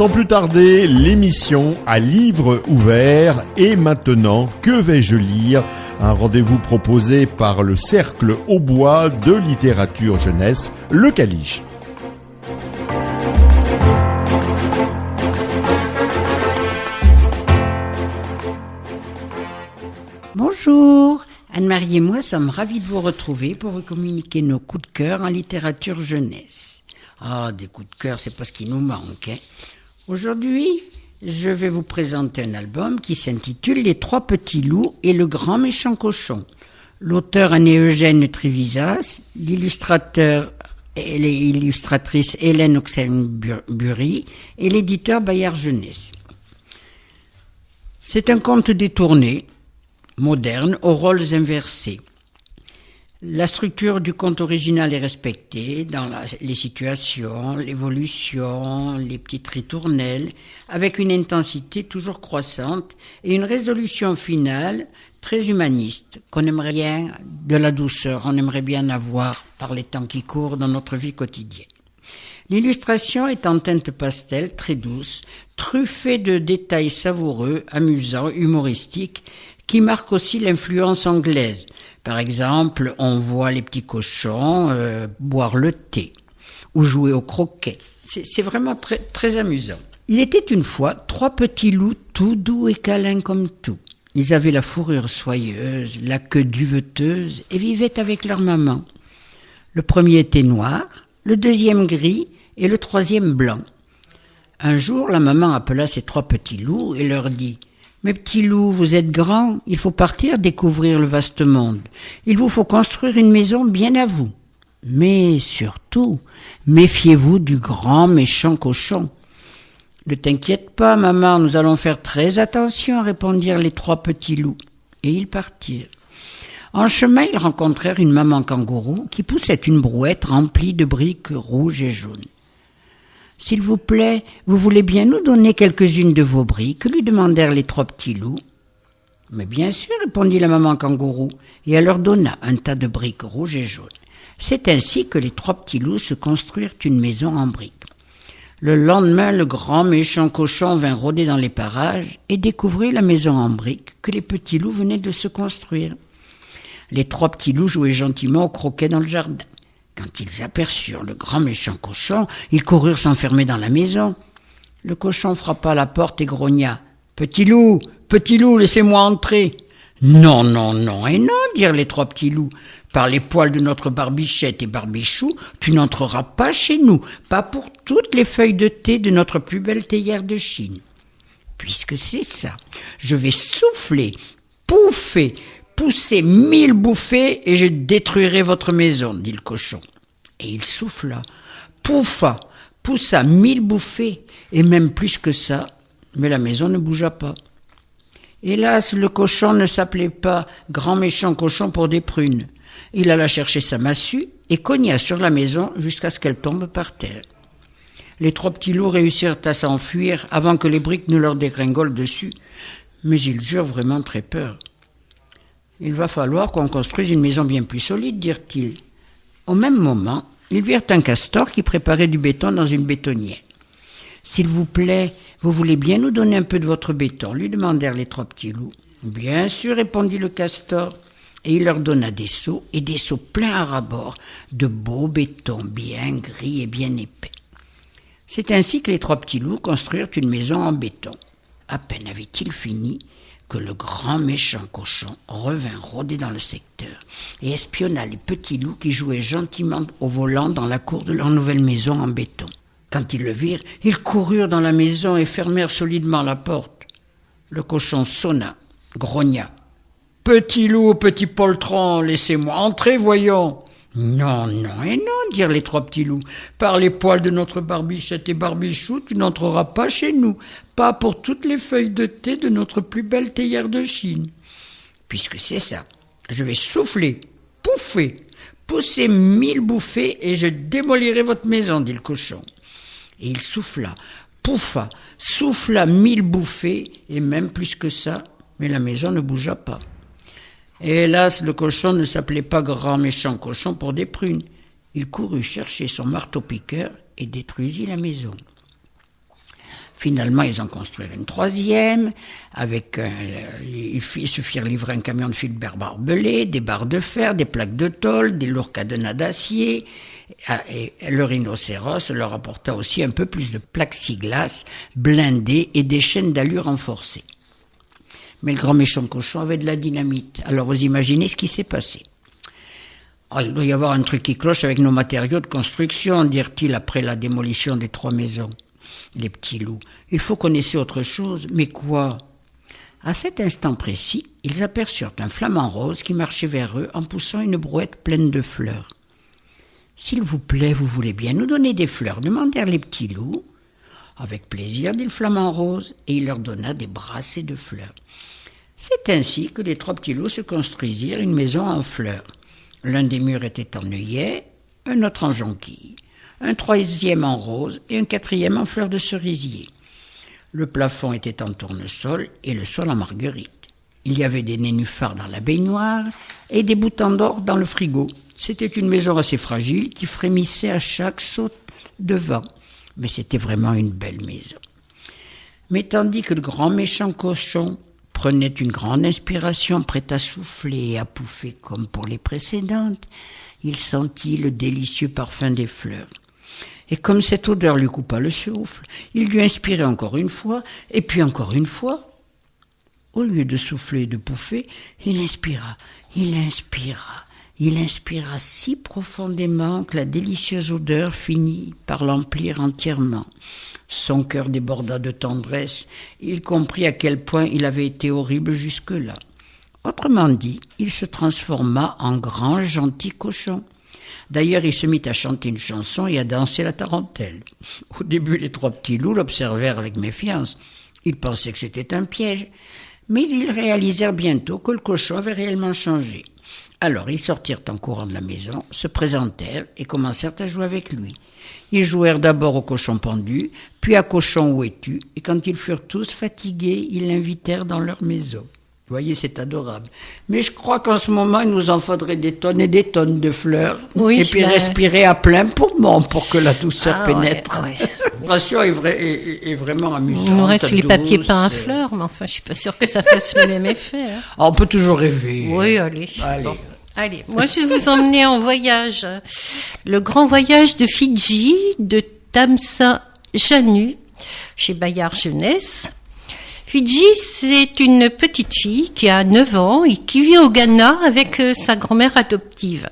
Sans plus tarder, l'émission à livre ouvert. Et maintenant, que vais-je lire? Un rendez-vous proposé par le Cercle Hautbois de littérature jeunesse, le Caliche. Bonjour, Anne-Marie et moi sommes ravis de vous retrouver pour vous communiquer nos coups de cœur en littérature jeunesse. Ah, des coups de cœur, c'est pas ce qui nous manque, hein. Aujourd'hui, je vais vous présenter un album qui s'intitule Les Trois Petits Loups et le Grand Méchant Cochon. L'auteur en est Eugène Trivisas, l'illustrateur et l'illustratrice Hélène Oxenbury et l'éditeur Bayard Jeunesse. C'est un conte détourné, moderne, aux rôles inversés. La structure du conte original est respectée dans les situations, l'évolution, les petites ritournelles, avec une intensité toujours croissante et une résolution finale très humaniste, qu'on aimerait bien de la douceur, on aimerait bien avoir par les temps qui courent dans notre vie quotidienne. L'illustration est en teinte pastel, très douce, truffée de détails savoureux, amusants, humoristiques, qui marquent aussi l'influence anglaise. Par exemple, on voit les petits cochons boire le thé ou jouer au croquet. C'est vraiment très, très amusant. Il était une fois trois petits loups tout doux et câlins comme tout. Ils avaient la fourrure soyeuse, la queue duveteuse et vivaient avec leur maman. Le premier était noir, le deuxième gris et le troisième blanc. Un jour, la maman appela ses trois petits loups et leur dit: « Mes petits loups, vous êtes grands, il faut partir découvrir le vaste monde. Il vous faut construire une maison bien à vous. Mais surtout, méfiez-vous du grand méchant cochon. » « Ne t'inquiète pas, maman, nous allons faire très attention, » répondirent les trois petits loups. Et ils partirent. En chemin, ils rencontrèrent une maman kangourou qui poussait une brouette remplie de briques rouges et jaunes. « S'il vous plaît, vous voulez bien nous donner quelques-unes de vos briques ?» lui demandèrent les trois petits loups. « Mais bien sûr, » répondit la maman kangourou, et elle leur donna un tas de briques rouges et jaunes. C'est ainsi que les trois petits loups se construirent une maison en briques. Le lendemain, le grand méchant cochon vint rôder dans les parages et découvrit la maison en briques que les petits loups venaient de se construire. Les trois petits loups jouaient gentiment au croquet dans le jardin. Quand ils aperçurent le grand méchant cochon, ils coururent s'enfermer dans la maison. Le cochon frappa à la porte et grogna: « Petit loup, laissez-moi entrer !» « Non, non, non et non, » dirent les trois petits loups. « Par les poils de notre Barbichette et Barbichou, tu n'entreras pas chez nous, pas pour toutes les feuilles de thé de notre plus belle théière de Chine. Puisque c'est ça, je vais souffler, pouffer, pousser 1000 bouffées et je détruirai votre maison, » dit le cochon. Et il souffla, pouffa, poussa 1000 bouffées et même plus que ça, mais la maison ne bougea pas. Hélas, le cochon ne s'appelait pas grand méchant cochon pour des prunes. Il alla chercher sa massue et cogna sur la maison jusqu'à ce qu'elle tombe par terre. Les trois petits loups réussirent à s'enfuir avant que les briques ne leur dégringolent dessus, mais ils eurent vraiment très peur. « Il va falloir qu'on construise une maison bien plus solide, » dirent-ils. Au même moment, ils virent un castor qui préparait du béton dans une bétonnière. « S'il vous plaît, vous voulez bien nous donner un peu de votre béton ?» lui demandèrent les trois petits loups. « Bien sûr, » répondit le castor, et il leur donna des seaux et des seaux pleins à ras-bord de beau béton bien gris et bien épais. C'est ainsi que les trois petits loups construirent une maison en béton. À peine avaient-ils fini que le grand méchant cochon revint rôder dans le secteur et espionna les petits loups qui jouaient gentiment au volant dans la cour de leur nouvelle maison en béton. Quand ils le virent, ils coururent dans la maison et fermèrent solidement la porte. Le cochon sonna, grogna. « Petit loup, petit poltron, laissez-moi entrer, voyons !»« Non, non et non, » dirent les trois petits loups. « Par les poils de notre Barbichette et Barbichou, tu n'entreras pas chez nous, pas pour toutes les feuilles de thé de notre plus belle théière de Chine. Puisque c'est ça, je vais souffler, pouffer, pousser 1000 bouffées et je démolirai votre maison, » dit le cochon. Et il souffla, pouffa, souffla 1000 bouffées, et même plus que ça, mais la maison ne bougea pas. Et hélas, le cochon ne s'appelait pas grand méchant cochon pour des prunes. Il courut chercher son marteau-piqueur et détruisit la maison. Finalement, ils ont construit une troisième, ils se firent livrer un camion de fibres barbelées, des barres de fer, des plaques de tôle, des lourds cadenas d'acier, et le rhinocéros leur apporta aussi un peu plus de plexiglas blindé et des chaînes d'allure renforcées. Mais le grand méchant cochon avait de la dynamite, alors vous imaginez ce qui s'est passé. Oh, il doit y avoir un truc qui cloche avec nos matériaux de construction, dirent-ils après la démolition des 3 maisons. Les petits loups, il faut qu'on essaie autre chose, mais quoi? À cet instant précis, ils aperçurent un flamant rose qui marchait vers eux en poussant une brouette pleine de fleurs. « S'il vous plaît, vous voulez bien nous donner des fleurs ?» demandèrent les petits loups. « Avec plaisir, dit le flamant rose, et il leur donna des brassées de fleurs. » C'est ainsi que les 3 petits loups se construisirent une maison en fleurs. L'un des murs était en œillet, un autre en jonquille, un 3e en rose et un 4e en fleurs de cerisier. Le plafond était en tournesol et le sol en marguerite. Il y avait des nénuphars dans la baignoire et des boutons d'or dans le frigo. C'était une maison assez fragile qui frémissait à chaque saut de vent. Mais c'était vraiment une belle maison. Mais tandis que le grand méchant cochon prenait une grande inspiration, prêt à souffler et à pouffer comme pour les précédentes, il sentit le délicieux parfum des fleurs. Et comme cette odeur lui coupa le souffle, il lui inspirait encore une fois, et puis encore une fois. Au lieu de souffler et de pouffer, il inspira si profondément que la délicieuse odeur finit par l'emplir entièrement. Son cœur déborda de tendresse, et il comprit à quel point il avait été horrible jusque-là. Autrement dit, il se transforma en grand gentil cochon. D'ailleurs, il se mit à chanter une chanson et à danser la tarentelle. Au début, les 3 petits loups l'observèrent avec méfiance. Ils pensaient que c'était un piège, mais ils réalisèrent bientôt que le cochon avait réellement changé. Alors, ils sortirent en courant de la maison, se présentèrent et commencèrent à jouer avec lui. Ils jouèrent d'abord au cochon pendu, puis à cochon où es-tu, et quand ils furent tous fatigués, ils l'invitèrent dans leur maison. Vous voyez, c'est adorable. Mais je crois qu'en ce moment, il nous en faudrait des tonnes et des tonnes de fleurs. Oui, et puis respirer à plein poumon pour que la douceur pénètre. Ouais. La situation est vraiment amusante. Il nous reste les papiers peints à fleurs, mais enfin, je suis pas sûre que ça fasse le même effet. Hein. On peut toujours rêver. Oui, allez. Bon. Allez, moi je vais vous emmener en voyage. Le grand voyage de Fidji, de Tamsa Janu, chez Bayard Jeunesse. Fidji, c'est une petite fille qui a 9 ans et qui vit au Ghana avec sa grand-mère adoptive.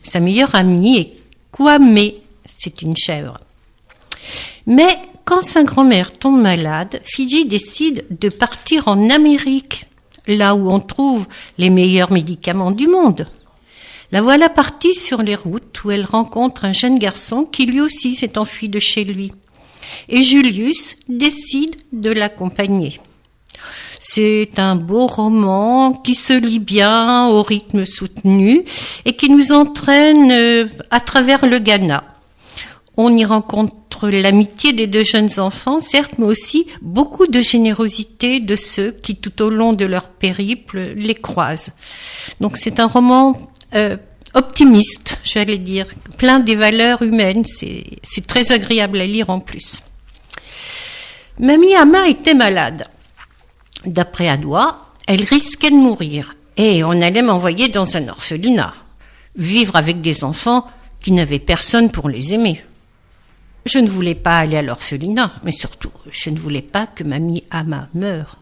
Sa meilleure amie est Kwame, c'est une chèvre. Mais quand sa grand-mère tombe malade, Fidji décide de partir en Amérique, là où on trouve les meilleurs médicaments du monde. La voilà partie sur les routes où elle rencontre un jeune garçon qui lui aussi s'est enfui de chez lui. Et Julius décide de l'accompagner. C'est un beau roman qui se lit bien au rythme soutenu et qui nous entraîne à travers le Ghana. On y rencontre l'amitié des 2 jeunes enfants, certes, mais aussi beaucoup de générosité de ceux qui, tout au long de leur périple, les croisent. Donc c'est un roman optimiste, j'allais dire, plein des valeurs humaines. C'est très agréable à lire en plus. Mamie Ama était malade. D'après Adoua, elle risquait de mourir et on allait m'envoyer dans un orphelinat, vivre avec des enfants qui n'avaient personne pour les aimer. Je ne voulais pas aller à l'orphelinat, mais surtout, je ne voulais pas que Mamie Ama meure.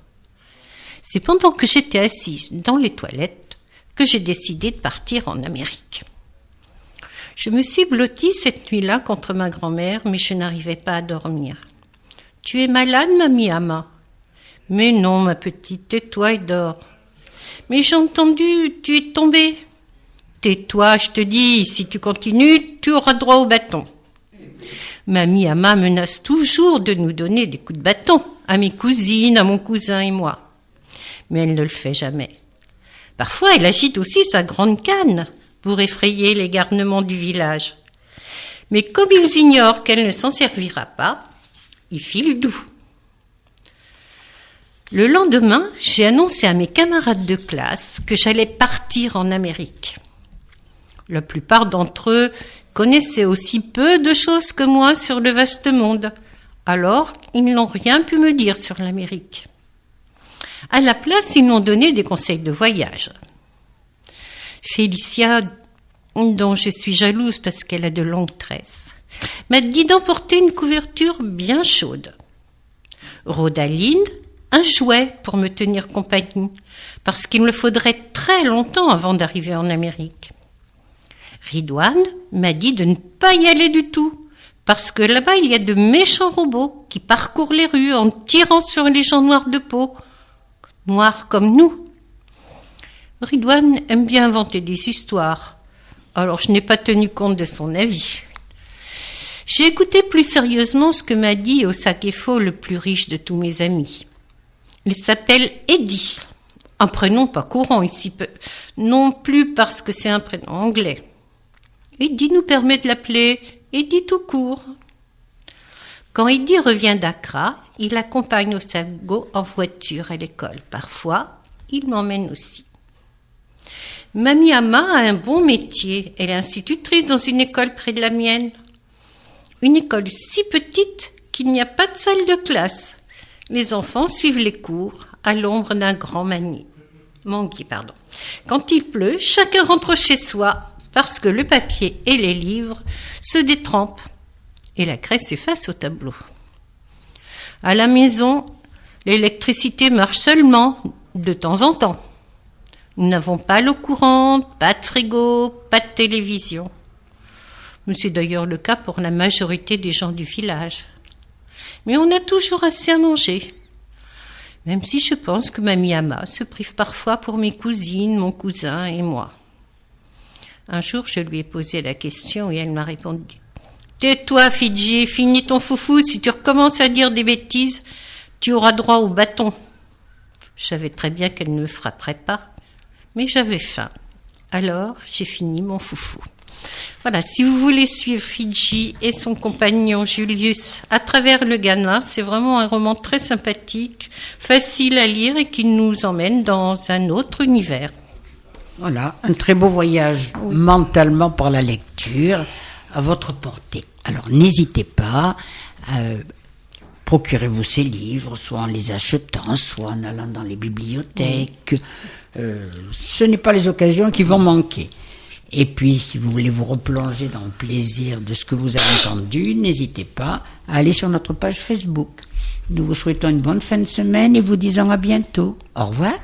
C'est pendant que j'étais assise dans les toilettes que j'ai décidé de partir en Amérique. Je me suis blottie cette nuit-là contre ma grand-mère, mais je n'arrivais pas à dormir. « Tu es malade, Mamie Ama ?»« Mais non, ma petite, tais-toi et dors. »« Mais j'ai entendu, tu es tombée. »« Tais-toi, je te dis, si tu continues, tu auras droit au bâton. » Mamie Ama menace toujours de nous donner des coups de bâton, à mes cousines, à mon cousin et moi. Mais elle ne le fait jamais. Parfois, elle agite aussi sa grande canne pour effrayer les garnements du village. Mais comme ils ignorent qu'elle ne s'en servira pas, ils filent doux. Le lendemain, j'ai annoncé à mes camarades de classe que j'allais partir en Amérique. La plupart d'entre eux connaissaient aussi peu de choses que moi sur le vaste monde. Alors, ils n'ont rien pu me dire sur l'Amérique. À la place, ils m'ont donné des conseils de voyage. Félicia, dont je suis jalouse parce qu'elle a de longues tresses, m'a dit d'emporter une couverture bien chaude. Rodaline, un jouet pour me tenir compagnie, parce qu'il me faudrait très longtemps avant d'arriver en Amérique. Ridouane m'a dit de ne pas y aller du tout, parce que là-bas il y a de méchants robots qui parcourent les rues en tirant sur les gens noirs de peau, noirs comme nous. Ridouane aime bien inventer des histoires, alors je n'ai pas tenu compte de son avis. J'ai écouté plus sérieusement ce que m'a dit Osakefo, le plus riche de tous mes amis. Il s'appelle Eddie, un prénom pas courant ici, non plus parce que c'est un prénom anglais. Eddie nous permet de l'appeler Eddie tout court. Quand Eddie revient d'Accra, il accompagne Osago en voiture à l'école. Parfois, il m'emmène aussi. Mamie Ama a un bon métier. Elle est institutrice dans une école près de la mienne. Une école si petite qu'il n'y a pas de salle de classe. Les enfants suivent les cours à l'ombre d'un grand manguier. Quand il pleut, chacun rentre chez soi parce que le papier et les livres se détrempent et la craie s'efface au tableau. À la maison, l'électricité marche seulement de temps en temps. Nous n'avons pas l'eau courante, pas de frigo, pas de télévision. Mais c'est d'ailleurs le cas pour la majorité des gens du village. Mais on a toujours assez à manger. Même si je pense que Mamie Ama se prive parfois pour mes cousines, mon cousin et moi. Un jour, je lui ai posé la question et elle m'a répondu « Tais-toi, Fidji, finis ton foufou. Si tu recommences à dire des bêtises, tu auras droit au bâton. » Je savais très bien qu'elle ne me frapperait pas, mais j'avais faim. Alors, j'ai fini mon foufou. Voilà, si vous voulez suivre Fidji et son compagnon Julius à travers le Ghana, c'est vraiment un roman très sympathique, facile à lire et qui nous emmène dans un autre univers. Voilà, un très beau voyage mentalement par la lecture à votre portée. Alors n'hésitez pas, procurez-vous ces livres, soit en les achetant, soit en allant dans les bibliothèques. Ce n'est pas les occasions qui vont manquer. Et puis, si vous voulez vous replonger dans le plaisir de ce que vous avez entendu, n'hésitez pas à aller sur notre page Facebook. Nous vous souhaitons une bonne fin de semaine et vous disons à bientôt. Au revoir.